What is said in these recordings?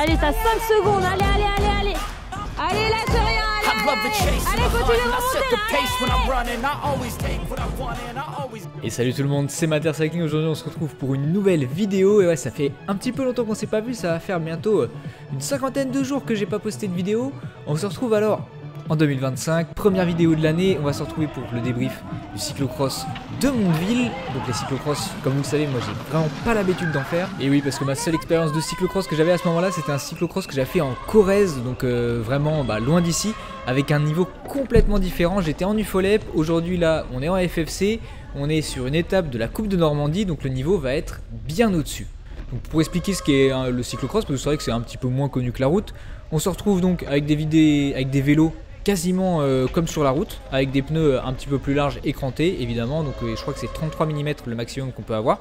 Allez, t'as 5 secondes. Allez, allez, allez, allez. Allez, lâche rien. Allez, continue de remonter là. Et salut tout le monde, c'est Mater Cycling. Aujourd'hui on se retrouve pour une nouvelle vidéo. Et ouais, ça fait un petit peu longtemps qu'on s'est pas vu. Ça va faire bientôt une cinquantaine de jours que j'ai pas posté de vidéo. On se retrouve alors en 2025, première vidéo de l'année. On va se retrouver pour le débrief du cyclocross de Mondeville. Donc les cyclocross, comme vous le savez, moi j'ai vraiment pas l'habitude d'en faire. Et oui, parce que ma seule expérience de cyclocross que j'avais à ce moment là, c'était un cyclocross que j'avais fait en Corrèze. Donc vraiment loin d'ici, avec un niveau complètement différent. J'étais en UFOLEP, aujourd'hui là on est en FFC. On est sur une étape de la Coupe de Normandie, donc le niveau va être bien au-dessus. Donc pour expliquer ce qu'est le cyclocross, parce que c'est vrai que c'est un petit peu moins connu que la route, on se retrouve donc avec des vélos quasiment comme sur la route, avec des pneus un petit peu plus larges écrantés évidemment, donc je crois que c'est 33 mm le maximum qu'on peut avoir.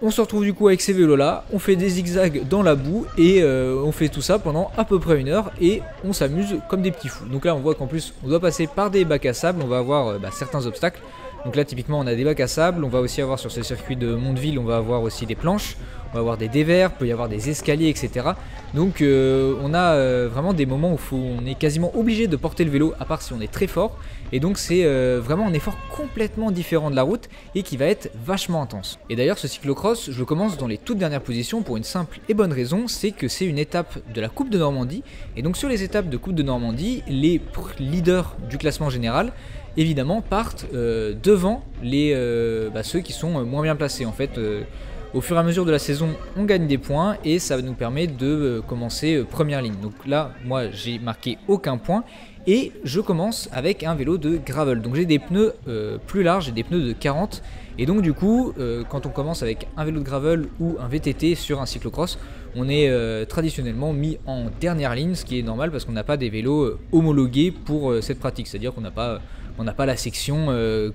On se retrouve du coup avec ces vélos là, on fait des zigzags dans la boue et on fait tout ça pendant à peu près 1 heure et on s'amuse comme des petits fous. Donc là on voit qu'en plus on doit passer par des bacs à sable, on va avoir certains obstacles. Donc là typiquement on a des bacs à sable, on va aussi avoir sur ce circuit de Mondeville, on va avoir aussi des planches, on va avoir des dévers, il peut y avoir des escaliers, etc. Donc on a vraiment des moments où on est quasiment obligé de porter le vélo, à part si on est très fort. Et donc c'est vraiment un effort complètement différent de la route et qui va être vachement intense. Et d'ailleurs ce cyclocross, je le commence dans les toutes dernières positions pour une simple et bonne raison, c'est que c'est une étape de la Coupe de Normandie. Et donc sur les étapes de Coupe de Normandie, les leaders du classement général évidemment partent devant ceux qui sont moins bien placés. En fait, au fur et à mesure de la saison, on gagne des points et ça nous permet de commencer première ligne. Donc là, moi, j'ai marqué aucun point et je commence avec un vélo de gravel. Donc j'ai des pneus plus larges, j'ai des pneus de 40. Et donc du coup, quand on commence avec un vélo de gravel ou un VTT sur un cyclocross, on est traditionnellement mis en dernière ligne, ce qui est normal parce qu'on n'a pas des vélos homologués pour cette pratique. C'est-à-dire qu'on n'a pas la section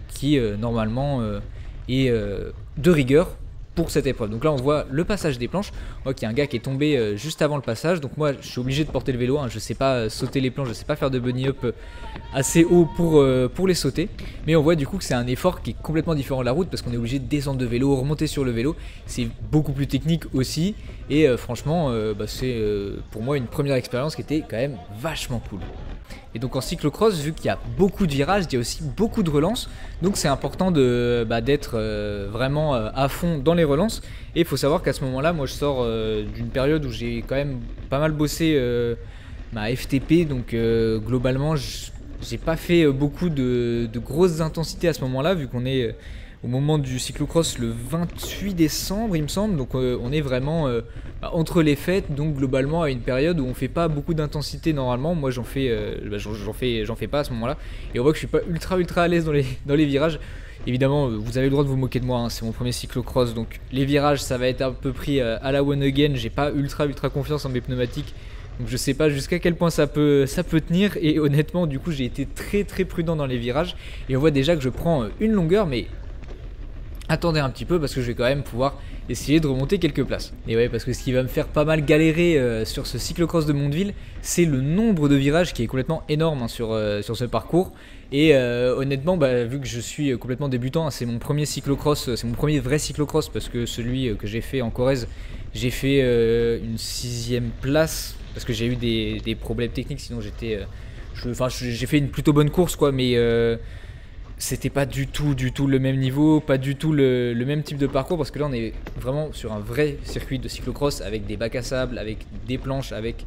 qui normalement est de rigueur pour cette épreuve. Donc là on voit le passage des planches. On voit qu'il y a un gars qui est tombé juste avant le passage. Donc moi je suis obligé de porter le vélo, je sais pas sauter les planches, je sais pas faire de bunny up assez haut pour les sauter. Mais on voit du coup que c'est un effort qui est complètement différent de la route parce qu'on est obligé de descendre de vélo, remonter sur le vélo. C'est beaucoup plus technique aussi. Et franchement c'est pour moi une première expérience qui était quand même vachement cool. Et donc en cyclocross, vu qu'il y a beaucoup de virages, il y a aussi beaucoup de relances. Donc c'est important d'être vraiment à fond dans les relances. Et il faut savoir qu'à ce moment-là, moi je sors d'une période où j'ai quand même pas mal bossé ma FTP. Donc globalement, j'ai pas fait beaucoup de grosses intensités à ce moment-là, vu qu'on est au moment du cyclocross le 28 décembre il me semble. Donc on est vraiment entre les fêtes, donc globalement à une période où on fait pas beaucoup d'intensité normalement. Moi j'en fais pas à ce moment là et on voit que je suis pas ultra à l'aise dans les virages. Évidemment vous avez le droit de vous moquer de moi, c'est mon premier cyclocross, donc les virages ça va être un peu pris à la one again. J'ai pas ultra confiance en mes pneumatiques, donc je sais pas jusqu'à quel point ça peut tenir. Et honnêtement du coup j'ai été très prudent dans les virages et on voit déjà que je prends une longueur, mais attendez un petit peu parce que je vais quand même pouvoir essayer de remonter quelques places. Et ouais, parce que ce qui va me faire pas mal galérer sur ce cyclocross de Mondeville, c'est le nombre de virages qui est complètement énorme sur ce parcours. Et honnêtement, vu que je suis complètement débutant, c'est mon premier cyclocross, c'est mon premier vrai cyclocross parce que celui que j'ai fait en Corrèze, j'ai fait une 6ème place parce que j'ai eu des problèmes techniques, sinon j'ai fait une plutôt bonne course quoi, mais c'était pas du tout le même niveau, pas du tout le même type de parcours, parce que là on est vraiment sur un vrai circuit de cyclocross avec des bacs à sable, avec des planches, avec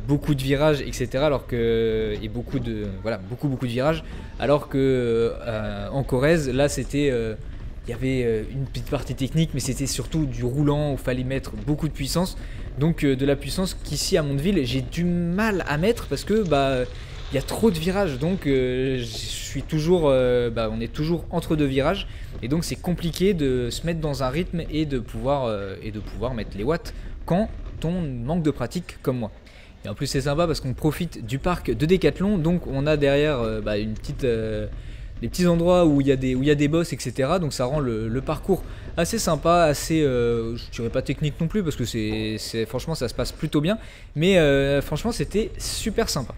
beaucoup de virages, etc. Alors que, et beaucoup de virages, alors que en Corrèze, là c'était il y avait une petite partie technique, mais c'était surtout du roulant où il fallait mettre beaucoup de puissance. Donc de la puissance qu'ici à Mondeville j'ai du mal à mettre parce que il y a trop de virages, donc je suis toujours, on est toujours entre deux virages et donc c'est compliqué de se mettre dans un rythme et de pouvoir mettre les watts quand on manque de pratique comme moi. Et en plus c'est sympa parce qu'on profite du parc de Décathlon, donc on a derrière des petits endroits où il y a des bosses, etc. Donc ça rend le parcours assez sympa, assez, je dirais pas technique non plus parce que franchement ça se passe plutôt bien, mais franchement c'était super sympa.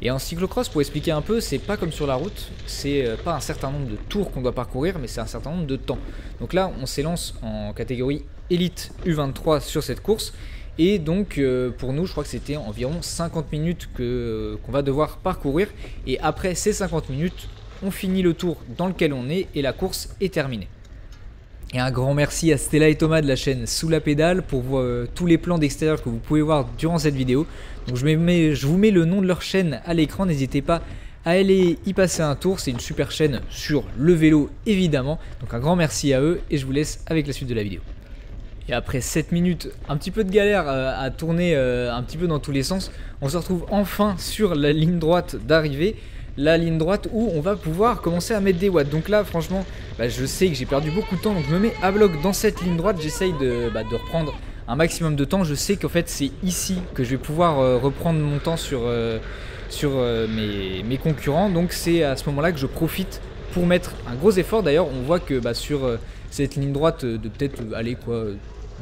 Et en cyclocross, pour expliquer un peu, c'est pas comme sur la route, c'est pas un certain nombre de tours qu'on doit parcourir, mais c'est un certain nombre de temps. Donc là, on s'élance en catégorie élite U23 sur cette course, Et donc pour nous je crois que c'était environ 50 minutes qu'on va devoir parcourir, et après ces 50 minutes on finit le tour dans lequel on est et la course est terminée. Et un grand merci à Stella et Thomas de la chaîne Sous la pédale pour tous les plans d'extérieur que vous pouvez voir durant cette vidéo. Donc je vous mets le nom de leur chaîne à l'écran, n'hésitez pas à aller y passer un tour, c'est une super chaîne sur le vélo évidemment. Donc un grand merci à eux et je vous laisse avec la suite de la vidéo. Et après 7 minutes, un petit peu de galère à tourner un petit peu dans tous les sens, on se retrouve enfin sur la ligne droite d'arrivée. La ligne droite où on va pouvoir commencer à mettre des watts. Donc là franchement je sais que j'ai perdu beaucoup de temps, donc je me mets à bloc dans cette ligne droite, j'essaye de reprendre un maximum de temps. Je sais qu'en fait c'est ici que je vais pouvoir reprendre mon temps sur mes concurrents, donc c'est à ce moment là que je profite pour mettre un gros effort. D'ailleurs on voit que sur cette ligne droite de peut-être aller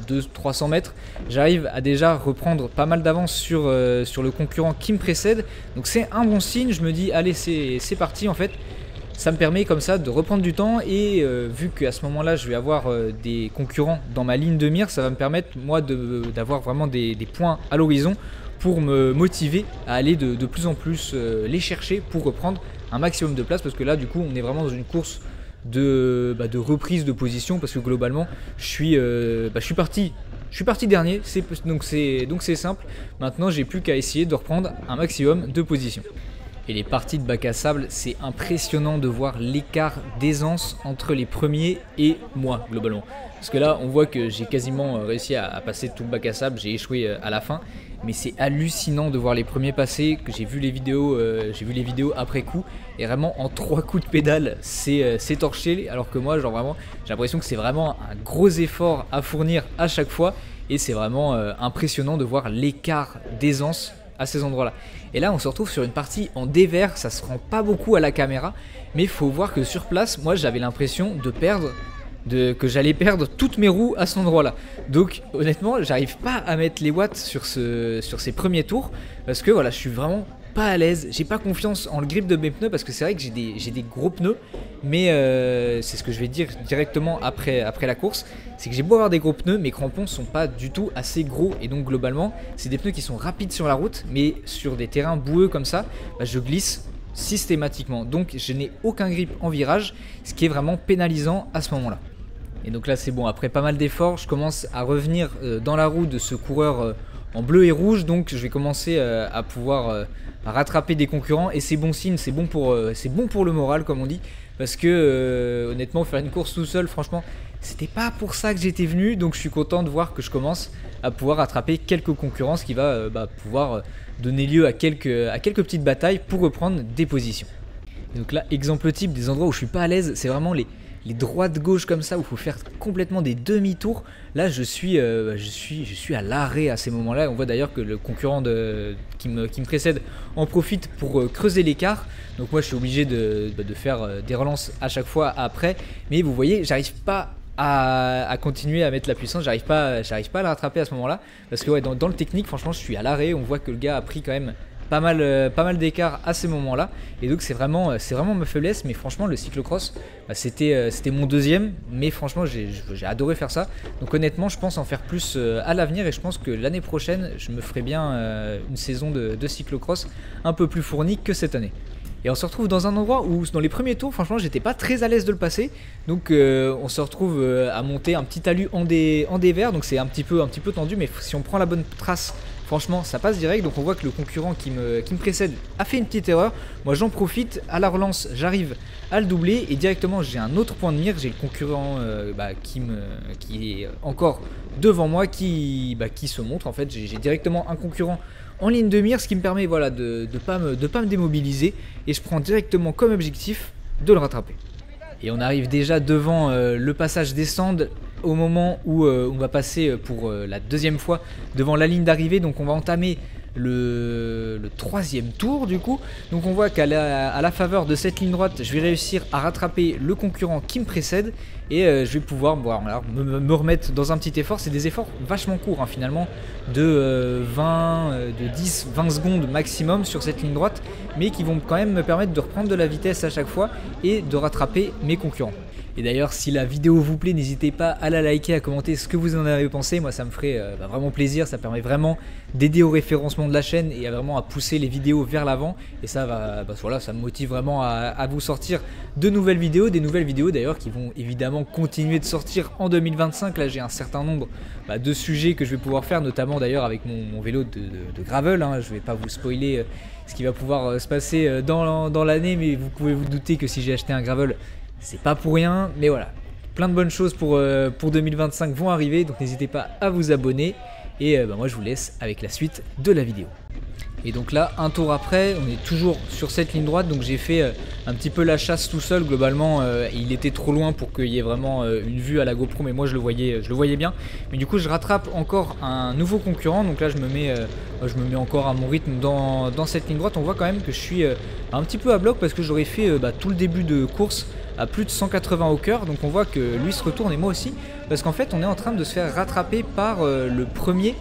200-300 mètres, j'arrive à déjà reprendre pas mal d'avance sur le concurrent qui me précède, donc c'est un bon signe. Je me dis allez c'est parti, en fait ça me permet comme ça de reprendre du temps, et vu qu'à ce moment là je vais avoir des concurrents dans ma ligne de mire, ça va me permettre moi d'avoir vraiment des points à l'horizon pour me motiver à aller de plus en plus les chercher pour reprendre un maximum de place, parce que là du coup on est vraiment dans une course de reprise de position, parce que globalement je suis parti dernier, donc c'est simple. Maintenant j'ai plus qu'à essayer de reprendre un maximum de position. Et les parties de bac à sable, c'est impressionnant de voir l'écart d'aisance entre les premiers et moi globalement, parce que là on voit que j'ai quasiment réussi à passer tout le bac à sable, j'ai échoué à la fin. Mais c'est hallucinant de voir les premiers passer, que j'ai vu les vidéos après coup, et vraiment en 3 coups de pédale c'est torché, alors que moi genre vraiment j'ai l'impression que c'est vraiment un gros effort à fournir à chaque fois, et c'est vraiment impressionnant de voir l'écart d'aisance à ces endroits là. Et là on se retrouve sur une partie en dévers, ça se rend pas beaucoup à la caméra, mais il faut voir que sur place moi j'avais l'impression que j'allais perdre toutes mes roues à cet endroit là. Donc honnêtement j'arrive pas à mettre les watts sur ces premiers tours, parce que voilà je suis vraiment pas à l'aise, j'ai pas confiance en le grip de mes pneus, parce que c'est vrai que j'ai des gros pneus, mais c'est ce que je vais dire directement après la course, c'est que j'ai beau avoir des gros pneus, mes crampons sont pas du tout assez gros, et donc globalement c'est des pneus qui sont rapides sur la route, mais sur des terrains boueux comme ça je glisse systématiquement, donc je n'ai aucun grip en virage, ce qui est vraiment pénalisant à ce moment là. Et donc là c'est bon, après pas mal d'efforts je commence à revenir dans la roue de ce coureur en bleu et rouge, donc je vais commencer à pouvoir rattraper des concurrents, et c'est bon signe, c'est bon pour le moral comme on dit, parce que honnêtement faire une course tout seul franchement c'était pas pour ça que j'étais venu, donc je suis content de voir que je commence à pouvoir rattraper quelques concurrents, ce qui va pouvoir donner lieu à quelques petites batailles pour reprendre des positions. Et donc là exemple type des endroits où je suis pas à l'aise, c'est vraiment les droites gauche comme ça où il faut faire complètement des demi-tours. Là je suis à l'arrêt à ces moments là. On voit d'ailleurs que le concurrent qui me précède en profite pour creuser l'écart, donc moi je suis obligé de faire des relances à chaque fois après, mais vous voyez j'arrive pas à continuer à mettre la puissance, j'arrive pas à la rattraper à ce moment là, parce que ouais, dans le technique franchement je suis à l'arrêt. On voit que le gars a pris quand même pas mal d'écart à ces moments là, et donc c'est vraiment ma faiblesse. Mais franchement le cyclocross c'était mon deuxième, mais franchement j'ai adoré faire ça, donc honnêtement je pense en faire plus à l'avenir, et je pense que l'année prochaine je me ferai bien une saison de cyclocross un peu plus fournie que cette année. Et on se retrouve dans un endroit où dans les premiers tours franchement j'étais pas très à l'aise de le passer, donc on se retrouve à monter un petit talus en dévers, donc c'est un petit peu tendu, mais si on prend la bonne trace franchement ça passe direct. Donc on voit que le concurrent qui me précède a fait une petite erreur, moi j'en profite, à la relance j'arrive à le doubler, et directement j'ai un autre point de mire, j'ai le concurrent qui est encore devant moi, qui se montre en fait. J'ai directement un concurrent en ligne de mire, ce qui me permet voilà, de pas me démobiliser, et je prends directement comme objectif de le rattraper. Et on arrive déjà devant le passage des Sandes, au moment où on va passer pour la deuxième fois devant la ligne d'arrivée. Donc on va entamer le troisième tour du coup. Donc on voit qu'à la faveur de cette ligne droite, je vais réussir à rattraper le concurrent qui me précède, et je vais pouvoir me remettre dans un petit effort. C'est des efforts vachement courts finalement, de 10-20 secondes maximum sur cette ligne droite, mais qui vont quand même me permettre de reprendre de la vitesse à chaque fois et de rattraper mes concurrents. Et d'ailleurs, si la vidéo vous plaît, n'hésitez pas à la liker, à commenter ce que vous en avez pensé. Moi, ça me ferait vraiment plaisir. Ça permet vraiment d'aider au référencement de la chaîne et vraiment à pousser les vidéos vers l'avant. Et ça voilà, ça me motive vraiment à vous sortir de nouvelles vidéos. Des nouvelles vidéos d'ailleurs qui vont évidemment continuer de sortir en 2025. Là, j'ai un certain nombre de sujets que je vais pouvoir faire, notamment d'ailleurs avec mon vélo de gravel. Hein. Je ne vais pas vous spoiler ce qui va pouvoir se passer dans l'année, mais vous pouvez vous douter que si j'ai acheté un gravel, c'est pas pour rien. Mais voilà, plein de bonnes choses pour 2025 vont arriver, donc n'hésitez pas à vous abonner. Et moi je vous laisse avec la suite de la vidéo. Et donc là, un tour après, on est toujours sur cette ligne droite, donc j'ai fait un petit peu la chasse tout seul. Globalement, il était trop loin pour qu'il y ait vraiment une vue à la GoPro, mais moi je le voyais bien. Mais du coup, je rattrape encore un nouveau concurrent, donc là je me mets encore à mon rythme dans cette ligne droite. On voit quand même que je suis un petit peu à bloc parce que j'aurais fait tout le début de course à plus de 180 au cœur, donc on voit que lui se retourne et moi aussi, parce qu'en fait on est en train de se faire rattraper par le premier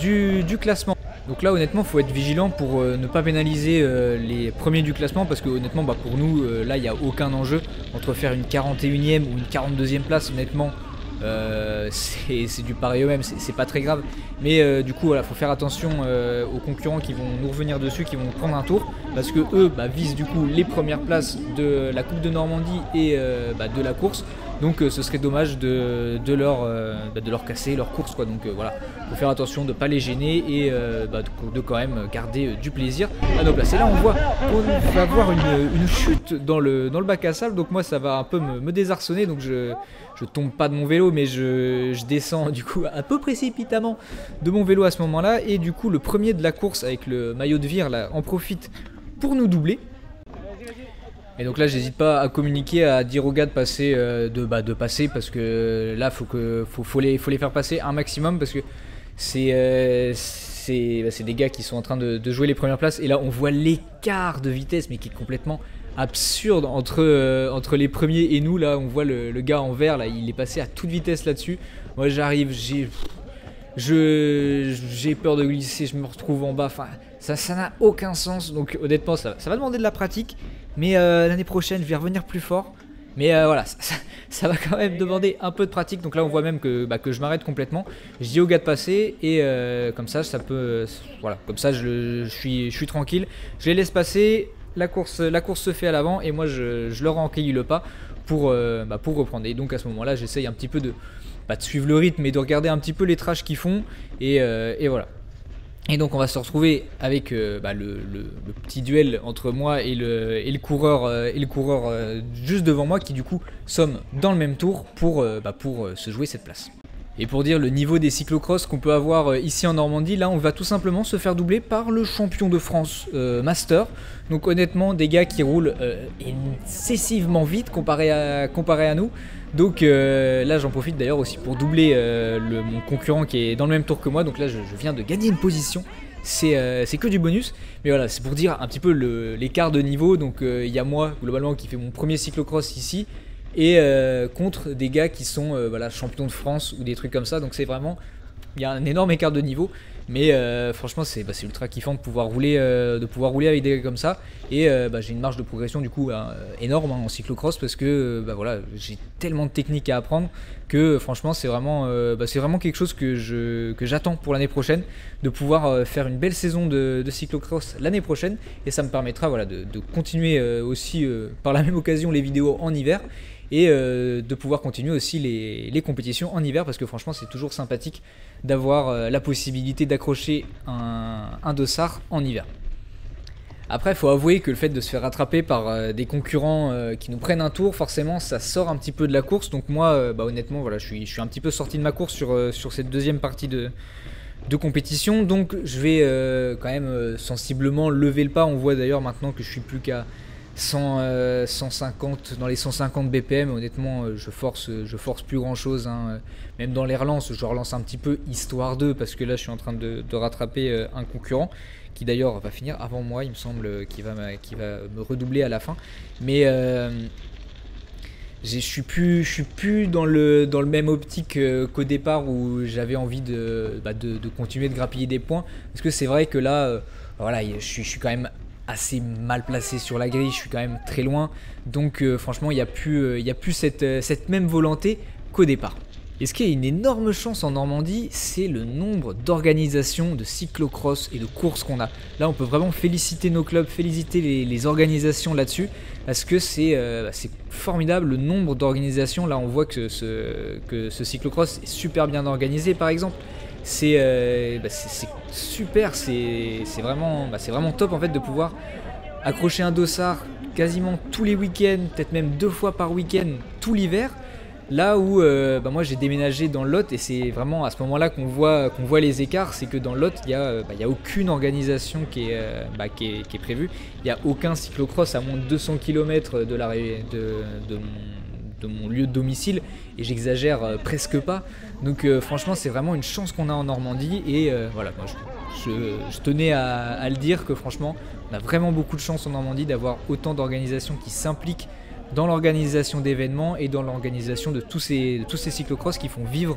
du classement. Donc là honnêtement il faut être vigilant pour ne pas pénaliser les premiers du classement, parce que honnêtement pour nous là il n'y a aucun enjeu entre faire une 41e ou une 42e place. Honnêtement c'est du pareil au même, c'est pas très grave, mais du coup voilà, faut faire attention aux concurrents qui vont nous revenir dessus, qui vont prendre un tour, parce que eux visent du coup les premières places de la Coupe de Normandie et de la course. Donc ce serait dommage de leur casser leur course, quoi. Donc voilà, faut faire attention de ne pas les gêner et de quand même garder du plaisir à nos places. Et là on voit qu'on va avoir une chute dans le bac à sable, donc moi ça va un peu me désarçonner, donc je tombe pas de mon vélo, mais je descends du coup un peu précipitamment de mon vélo à ce moment là, et du coup le premier de la course avec le maillot de Vire là en profite pour nous doubler. Et donc là j'hésite pas à communiquer, à dire aux gars de passer, de passer, parce que là faut les faire passer un maximum, parce que c'est des gars qui sont en train de jouer les premières places, et là on voit l'écart de vitesse mais qui est complètement absurde entre les premiers et nous. Là on voit le gars en vert là, il est passé à toute vitesse là-dessus. Moi j'arrive, j'ai peur de glisser, je me retrouve en bas, enfin ça n'a aucun sens. Donc honnêtement ça va demander de la pratique, mais l'année prochaine je vais revenir plus fort. Mais voilà, ça va quand même demander un peu de pratique. Donc là on voit même que je m'arrête complètement. Je dis aux gars de passer, et comme ça voilà, comme ça je suis tranquille. Je les laisse passer, la course se fait à l'avant, et moi je leur enquille le pas pour reprendre. Et donc à ce moment là j'essaye un petit peu de suivre le rythme et de regarder un petit peu les trashs qu'ils font, et voilà. Et donc on va se retrouver avec le petit duel entre moi et le coureur juste devant moi, qui du coup sommes dans le même tour pour se jouer cette place. Et pour dire le niveau des cyclocross qu'on peut avoir ici en Normandie, là on va tout simplement se faire doubler par le champion de France Master. Donc honnêtement des gars qui roulent excessivement vite comparé à nous. Donc là j'en profite d'ailleurs aussi pour doubler mon concurrent qui est dans le même tour que moi. Donc là je viens de gagner une position, c'est que du bonus. Mais voilà, c'est pour dire un petit peu l'écart de niveau. Donc il y a moi globalement qui fait mon premier cyclocross ici, et contre des gars qui sont champions de France ou des trucs comme ça. Donc c'est vraiment, il y a un énorme écart de niveau, mais franchement c'est ultra kiffant de pouvoir rouler avec des gars comme ça. Et j'ai une marge de progression du coup énorme en cyclocross, parce que voilà, j'ai tellement de techniques à apprendre que franchement c'est vraiment quelque chose que j'attends pour l'année prochaine, de pouvoir faire une belle saison de cyclocross l'année prochaine. Et ça me permettra de continuer aussi par la même occasion les vidéos en hiver, et de pouvoir continuer aussi les compétitions en hiver, parce que franchement c'est toujours sympathique d'avoir la possibilité d'accrocher un dossard en hiver. Après il faut avouer que le fait de se faire rattraper par des concurrents qui nous prennent un tour, forcément ça sort un petit peu de la course. Donc moi honnêtement voilà, je suis un petit peu sorti de ma course sur cette deuxième partie de compétition. Donc je vais quand même sensiblement lever le pas. On voit d'ailleurs maintenant que je suis plus qu'à 150, dans les 150 BPM. Honnêtement je force plus grand chose, hein. Même dans les relances je relance un petit peu histoire d'eux, parce que là je suis en train de rattraper un concurrent qui d'ailleurs va finir avant moi, il me semble, qui va me redoubler à la fin. Mais je suis plus dans le même optique qu'au départ, où j'avais envie de continuer de grappiller des points, parce que c'est vrai que là voilà, je suis quand même assez mal placé sur la grille, je suis quand même très loin. Donc franchement, il n'y a plus cette même volonté qu'au départ. Et ce qui est une énorme chance en Normandie, c'est le nombre d'organisations de cyclocross et de courses qu'on a. Là, on peut vraiment féliciter nos clubs, féliciter les organisations là-dessus, parce que c'est formidable le nombre d'organisations. Là, on voit que ce cyclocross est super bien organisé, par exemple. C'est super, c'est vraiment top en fait de pouvoir accrocher un dossard quasiment tous les week-ends, peut-être même 2 fois par week-end tout l'hiver. Là où moi j'ai déménagé dans le Lot, et c'est vraiment à ce moment-là qu'on voit les écarts, c'est que dans le Lot il y a aucune organisation qui est prévue. Il n'y a aucun cyclocross à moins de 200 km de mon lieu de domicile, et j'exagère presque pas. Donc franchement c'est vraiment une chance qu'on a en Normandie, et voilà, moi, je tenais à le dire que franchement on a vraiment beaucoup de chance en Normandie d'avoir autant d'organisations qui s'impliquent dans l'organisation d'événements et dans l'organisation de tous ces cyclocross qui font vivre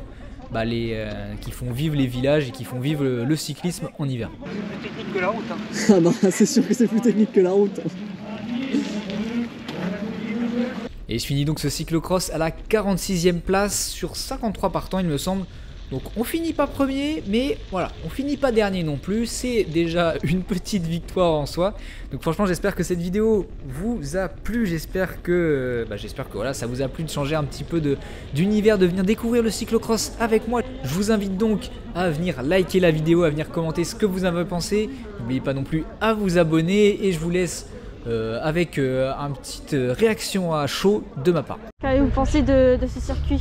les villages et qui font vivre le cyclisme en hiver. C'est plus technique que la route. Hein. Ah non, c'est sûr que c'est plus technique que la route. Et je finis donc ce cyclocross à la 46e place sur 53 partants, il me semble. Donc on finit pas premier, mais voilà, on finit pas dernier non plus, c'est déjà une petite victoire en soi. Donc franchement j'espère que cette vidéo vous a plu, j'espère que voilà, ça vous a plu de changer un petit peu d'univers, de venir découvrir le cyclocross avec moi. Je vous invite donc à venir liker la vidéo, à venir commenter ce que vous en avez pensé. N'oubliez pas non plus à vous abonner, et je vous laisse avec une petite réaction à chaud de ma part. Qu'avez-vous pensé de ce circuit?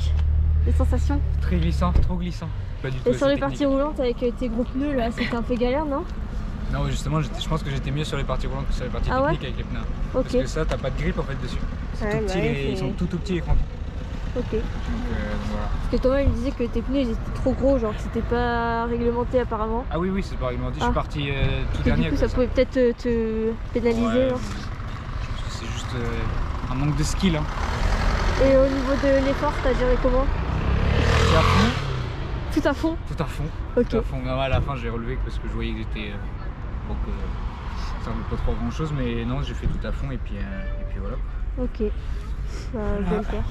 Les sensations? Très glissant, trop glissant. Pas du tout. Et sur les parties roulantes avec tes gros pneus là, c'était un peu galère, non? Non, justement, je pense que j'étais mieux sur les parties roulantes que sur les parties techniques avec les pneus. Ok. Parce que ça, t'as pas de grip en fait dessus. Ouais, Tout petit, ils sont tout petits les crampons. Ok. Donc voilà. Parce que Thomas il disait que tes pneus ils étaient trop gros, genre que c'était pas réglementé apparemment. Ah oui, c'est pas réglementé. Je suis parti tout Et dernier. du coup ça pouvait peut-être te pénaliser. Ouais, Hein. je pense que c'est juste un manque de skill. Hein. Et au niveau de l'effort, t'as géré comment? À fond. Tout à fond? Tout à fond. Ok. Tout à fond. Non, à la fin j'ai relevé parce que je voyais que j'étais ça ne veut pas trop grand chose, mais non, j'ai fait tout à fond, et puis voilà. Ok. Bah, je vais le faire.